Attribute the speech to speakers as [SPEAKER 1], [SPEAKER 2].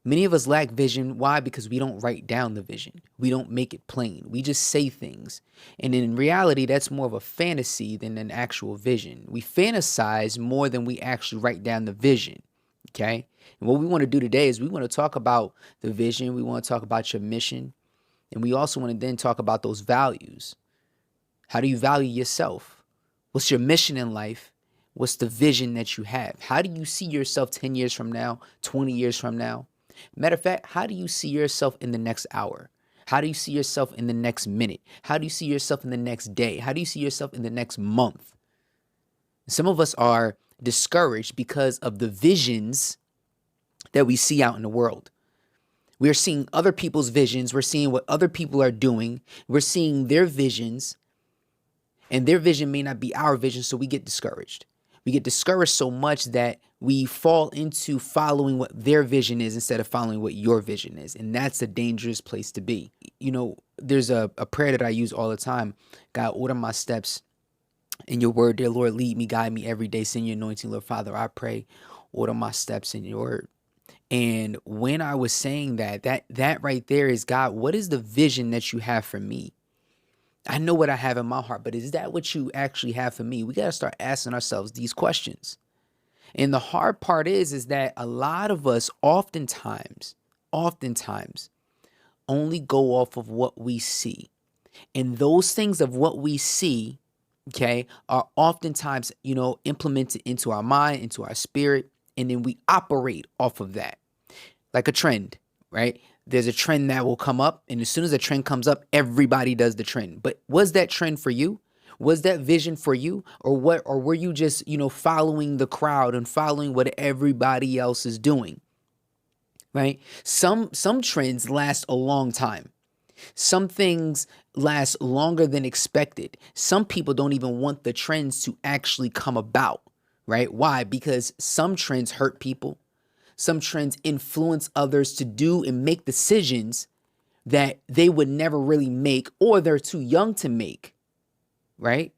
[SPEAKER 1] Many of us lack vision. Why? Because we don't write down the vision. We don't make it plain. We just say things. And in reality, that's more of a fantasy than an actual vision. We fantasize more than we actually write down the vision. Okay. And what we want to do today is we want to talk about the vision. We want to talk about your mission. And we also want to then talk about those values. How do you value yourself? What's your mission in life? What's the vision that you have? How do you see yourself 10 years from now, 20 years from now? Matter of fact, how do you see yourself in the next hour? How do you see yourself in the next minute? How do you see yourself in the next day? How do you see yourself in the next month? Some of us are discouraged because of the visions that we see out in the world. We're seeing other people's visions. We're seeing what other people are doing. We're seeing their visions, and their vision may not be our vision, so we get discouraged. We get discouraged so much that we fall into following what their vision is instead of following what your vision is. And that's a dangerous place to be. You know, there's a prayer that I use all the time. God, order my steps in your word, dear Lord, lead me, guide me every day. Send your anointing, Lord Father. I pray, order my steps in your word. And when I was saying that right there is, God, what is the vision that you have for me? I know what I have in my heart, but is that what you actually have for me? We got to start asking ourselves these questions. And the hard part is that a lot of us oftentimes only go off of what we see. And those things of what we see, okay, are oftentimes, implemented into our mind, into our spirit, and then we operate off of that. Like a trend, right? There's a trend that will come up, and as soon as a trend comes up, everybody does the trend. But was that trend for you? Was that vision for you? Or what? Or were you just, following the crowd and following what everybody else is doing? Right? Some trends last a long time. Some things last longer than expected. Some people don't even want the trends to actually come about, right? Why? Because some trends hurt people. Some trends influence others to do and make decisions that they would never really make, or they're too young to make, right?